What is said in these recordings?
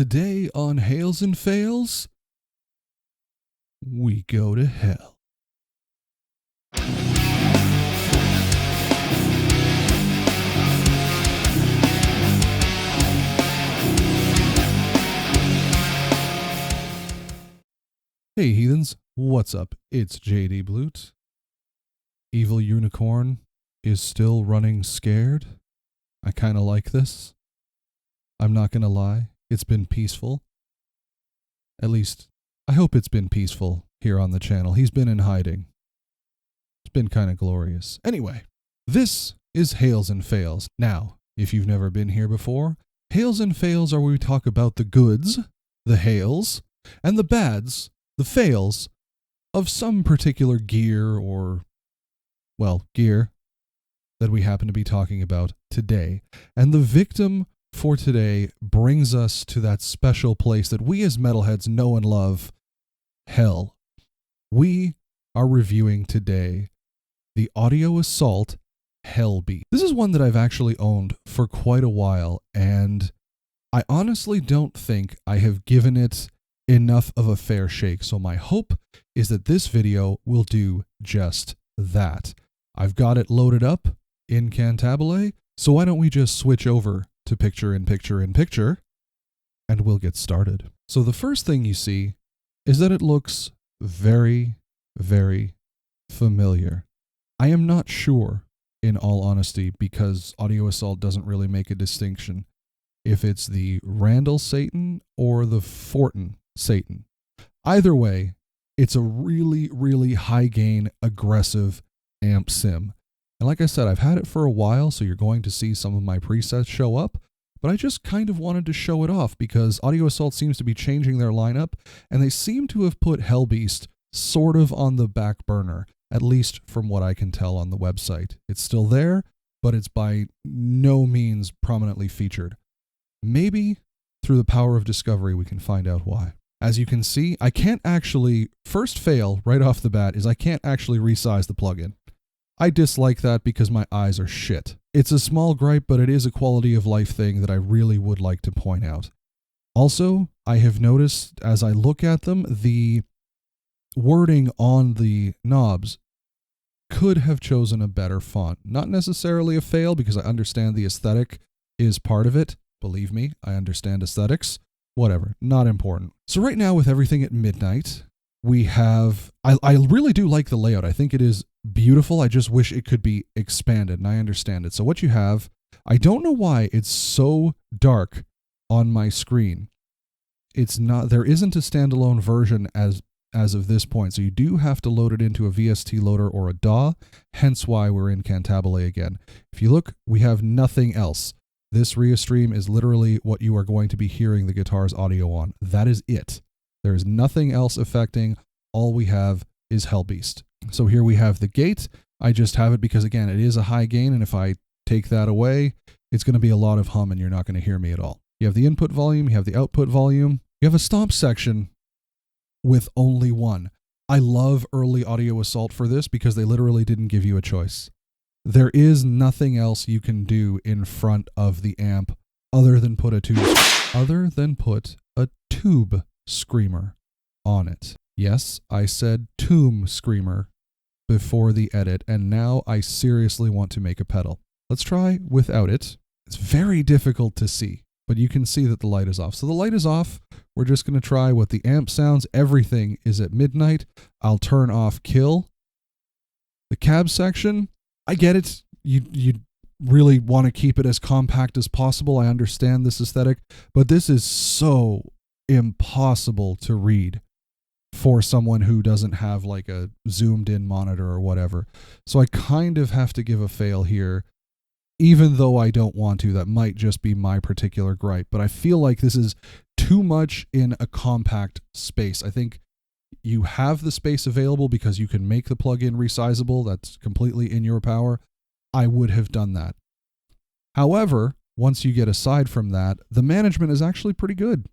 Today on Hails and Fails, we go to hell. Hey heathens, what's up? It's jdBlut. EvilUnicorn is still running scared. I kind of like this. I'm not gonna lie, it's been peaceful. At least, I hope it's been peaceful here on the channel. He's been in hiding. It's been kind of glorious. Anyway, this is Hails and Fails. Now, if you've never been here before, Hails and Fails are where we talk about the goods, the hails, and the bads, the fails, of some particular gear or, well, gear that we happen to be talking about today. And the victim for today brings us to that special place that we as metalheads know and love, hell. We are reviewing today the audio Assault HellBeast. This is one that I've actually owned for quite a while, and I honestly don't think I have given it enough of a fair shake, so my hope is that this video will do just that. I've got it loaded up in Cantabile, so why don't we just switch over to picture-in-picture, and we'll get started. So the first thing you see is that it looks very, very familiar. I am not sure, in all honesty, because Audio Assault doesn't really make a distinction, if it's the Randall Satan or the Fortin Satan. Either way, it's a really, really high-gain, aggressive amp sim. And like I said, I've had it for a while, so you're going to see some of my presets show up, but I just kind of wanted to show it off because Audio Assault seems to be changing their lineup, and they seem to have put HellBeast sort of on the back burner, at least from what I can tell on the website. It's still there, but it's by no means prominently featured. Maybe through the power of discovery we can find out why. As you can see, I can't actually, first fail right off the bat is I can't actually resize the plugin. I dislike that because my eyes are shit. It's a small gripe, but it is a quality of life thing that I really would like to point out. Also, I have noticed as I look at them, the wording on the knobs could have chosen a better font. Not necessarily a fail because I understand the aesthetic is part of it. Believe me, I understand aesthetics. Whatever, not important. So right now with everything at midnight, we have, I really do like the layout. I think it is beautiful. I just wish it could be expanded, and I understand it. So what you have, I don't know why it's so dark on my screen. It's not, there isn't a standalone version as of this point, so you do have to load it into a VST loader or a DAW, hence why we're in Cantabile again. If you look, we have nothing else. This Restream is literally what you are going to be hearing the guitar's audio on. That is it. There is nothing else affecting. All we have is HellBeast. So here we have the gate. I just have it because, again, it is a high gain, and if I take that away, it's going to be a lot of hum, and you're not going to hear me at all. You have the input volume, you have the output volume, you have a stomp section with only one. I love early Audio Assault for this because they literally didn't give you a choice. There is nothing else you can do in front of the amp other than put a tube screamer on it. Yes, I said tomb screamer before the edit, and now I seriously want to make a pedal. Let's try without it. It's very difficult to see, but you can see that the light is off. So the light is off. We're just going to try what the amp sounds. Everything is at midnight. I'll turn off kill. The cab section, I get it. You really want to keep it as compact as possible. I understand this aesthetic, but this is so impossible to read for someone who doesn't have like a zoomed in monitor or whatever. So I kind of have to give a fail here, even though I don't want to. That might just be my particular gripe, but I feel like this is too much in a compact space. I think you have the space available because you can make the plugin resizable. That's completely in your power. I would have done that. However, once you get aside from that, the management is actually pretty good.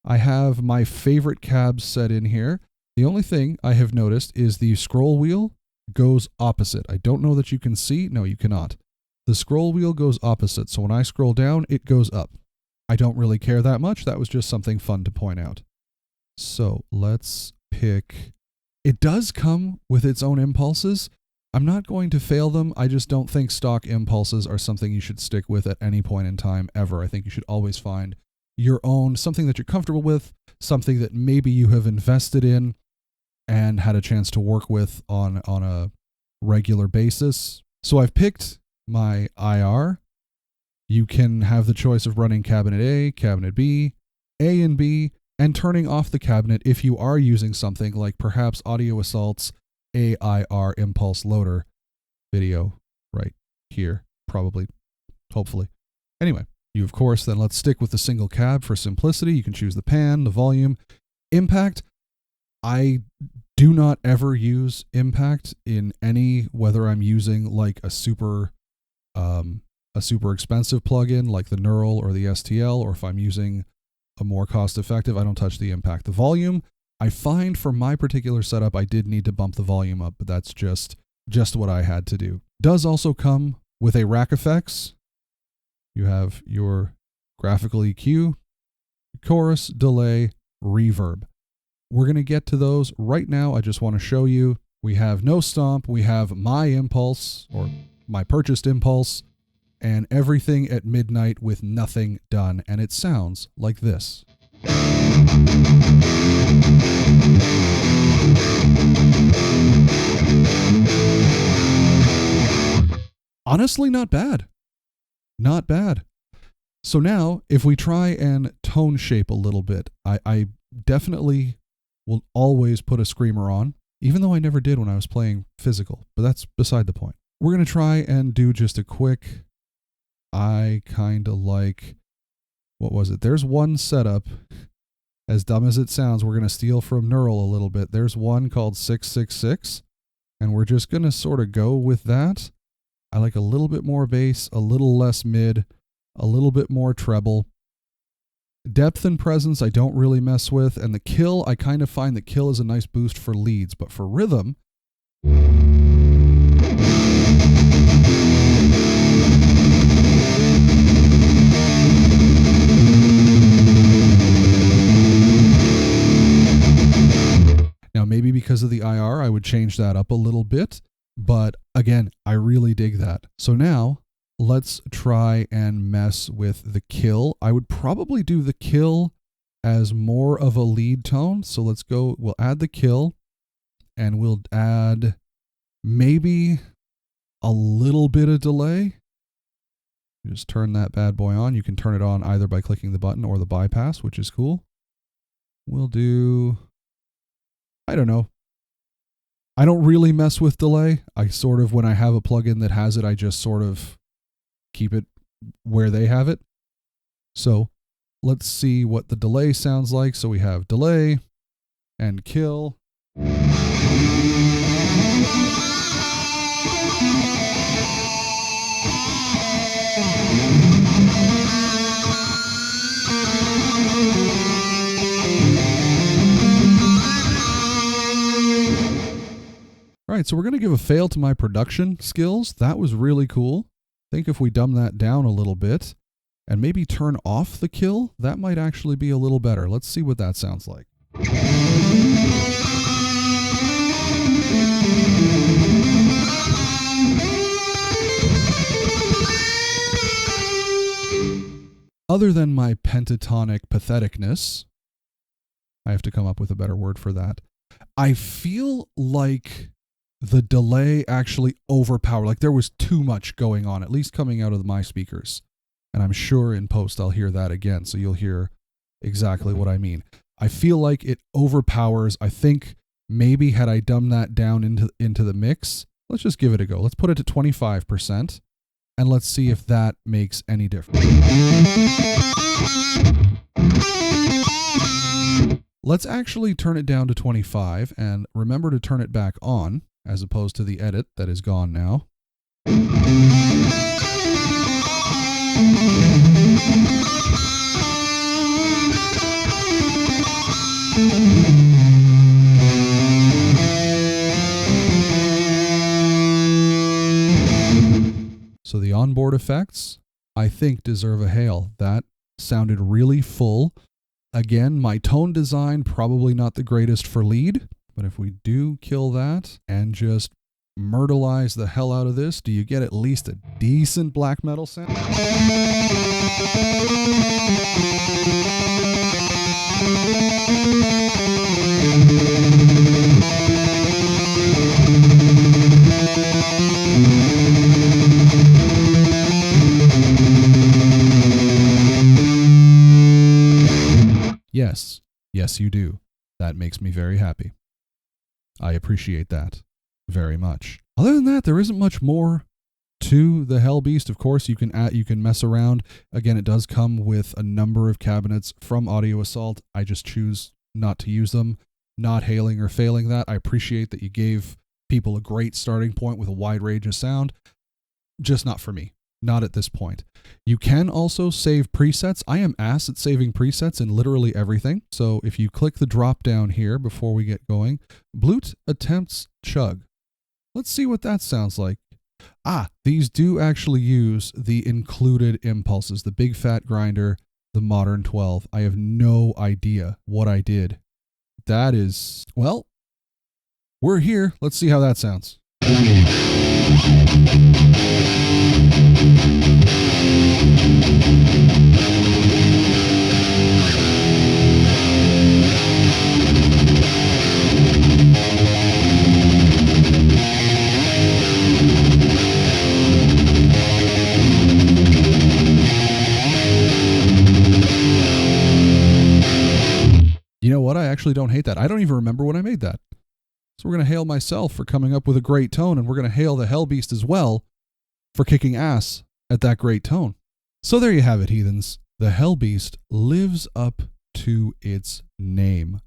I have my favorite cabs set in here. The only thing I have noticed is the scroll wheel goes opposite. I don't know that you can see. No, you cannot. The scroll wheel goes opposite. So when I scroll down, it goes up. I don't really care that much. That was just something fun to point out. So let's pick. It does come with its own impulses. I'm not going to fail them. I just don't think stock impulses are something you should stick with at any point in time ever. I think you should always find your own, something that you're comfortable with, something that maybe you have invested in and had a chance to work with on a regular basis. So I've picked my IR. You can have the choice of running cabinet A, cabinet B, A and B, and turning off the cabinet if you are using something like perhaps Audio Assault's AIR impulse loader video right here, probably, hopefully. Anyway, you of course, then let's stick with the single cab for simplicity. You can choose the pan, the volume, impact. I do not ever use impact in any, whether I'm using like a super expensive plugin like the Neural or the STL, or if I'm using a more cost-effective, I don't touch the impact. The volume, I find for my particular setup, I did need to bump the volume up, but that's just what I had to do. Does also come with a rack effects. You have your graphical EQ, chorus, delay, reverb. We're going to get to those right now. I just want to show you. We have no stomp. We have my impulse, or my purchased impulse, and everything at midnight with nothing done. And it sounds like this. Honestly, not bad. Not bad. So now, if we try and tone shape a little bit, I definitely will always put a screamer on, even though I never did when I was playing physical, but that's beside the point. We're going to try and do just a quick, I kind of like, what was it? There's one setup, as dumb as it sounds, we're going to steal from Neural a little bit. There's one called 666, and we're just going to sort of go with that. I like a little bit more bass, a little less mid, a little bit more treble. Depth and presence I don't really mess with, and the kill, I kind of find that kill is a nice boost for leads, but for rhythm, now maybe because of the IR I would change that up a little bit, but again, I really dig that. So now let's try and mess with the kill. I would probably do the kill as more of a lead tone. So let's go, we'll add the kill, and we'll add maybe a little bit of delay. Just turn that bad boy on. You can turn it on either by clicking the button or the bypass, which is cool. We'll do, I don't know. I don't really mess with delay. I sort of, when I have a plugin that has it, I just sort of keep it where they have it. So let's see what the delay sounds like. So we have delay and kill. All right, so we're going to give a fail to my production skills. That was really cool. I think if we dumb that down a little bit and maybe turn off the kill, that might actually be a little better. Let's see what that sounds like. Other than my pentatonic patheticness, I have to come up with a better word for that. I feel like the delay actually overpowered, like there was too much going on, at least coming out of my speakers. And I'm sure in post I'll hear that again, so you'll hear exactly what I mean. I feel like it overpowers. I think maybe had I dumbed that down into the mix, let's just give it a go. Let's put it to 25%, and let's see if that makes any difference. Let's actually turn it down to 25, and remember to turn it back on, as opposed to the edit that is gone now. So the onboard effects, I think, deserve a hail. That sounded really full. Again, my tone design, probably not the greatest for lead, but if we do kill that and just myrtleize the hell out of this, do you get at least a decent black metal sound? Yes. Yes, you do. That makes me very happy. I appreciate that very much. Other than that, there isn't much more to the HellBeast. Of course, you can mess around. Again, it does come with a number of cabinets from Audio Assault. I just choose not to use them. Not hailing or failing that. I appreciate that you gave people a great starting point with a wide range of sound. Just not for me. Not at this point. You can also save presets. I am ass at saving presets in literally everything. So if you click the drop down here before we get going, Blut attempts chug. Let's see what that sounds like. These do actually use the included impulses, the big fat grinder, the modern 12. I have no idea what I did. That is, well, we're here. Let's see how that sounds. You know what? I actually don't hate that. I don't even remember when I made that. So we're going to hail myself for coming up with a great tone, and we're going to hail the HellBeast as well for kicking ass at that great tone. So there you have it, heathens. The HellBeast lives up to its name.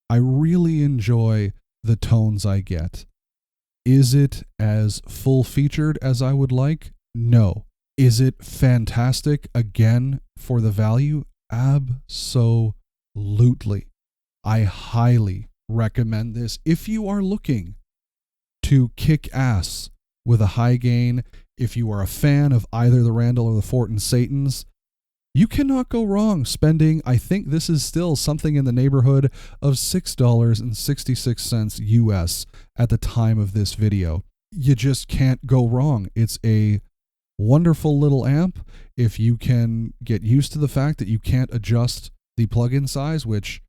I really enjoy the tones I get. Is it as full-featured as I would like? No. Is it fantastic, again, for the value? Absolutely. I highly recommend this if you are looking to kick ass with a high gain. If you are a fan of either the Randall or the Fortin Satans, you cannot go wrong spending, I think this is still something in the neighborhood of $6.66 US at the time of this video. You just can't go wrong. It's a wonderful little amp. If you can get used to the fact that you can't adjust the plugin size, which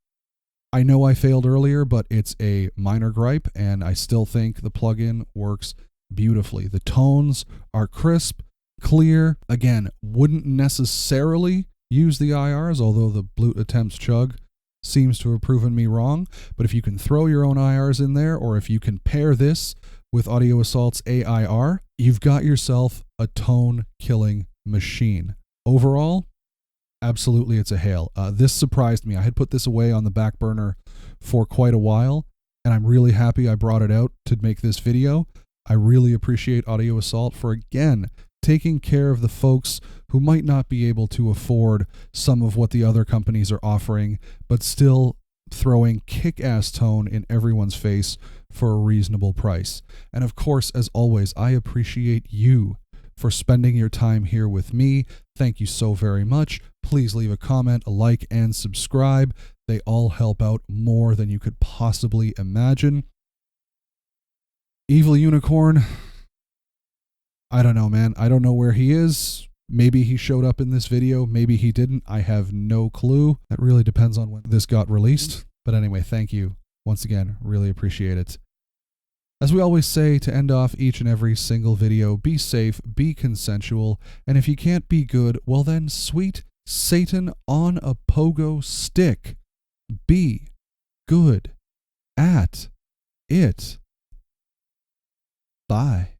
I know I failed earlier, but it's a minor gripe, and I still think the plugin works beautifully. The tones are crisp, clear. Again, wouldn't necessarily use the IRs, although the Blut attempts chug seems to have proven me wrong. But if you can throw your own IRs in there, or if you can pair this with Audio Assault's AIR, you've got yourself a tone-killing machine. Overall, absolutely, it's a hail. This surprised me. I had put this away on the back burner for quite a while, and I'm really happy I brought it out to make this video. I really appreciate Audio Assault for, again, taking care of the folks who might not be able to afford some of what the other companies are offering, but still throwing kick-ass tone in everyone's face for a reasonable price. And of course, as always, I appreciate you for spending your time here with me. Thank you so very much. Please leave a comment, a like, and subscribe. They all help out more than you could possibly imagine. EvilUnicorn, I don't know, man. I don't know where he is. Maybe he showed up in this video. Maybe he didn't. I have no clue. That really depends on when this got released. But anyway, thank you. Once again, really appreciate it. As we always say to end off each and every single video, be safe, be consensual, and if you can't be good, well then, sweet Satan on a pogo stick, be good at it. Bye.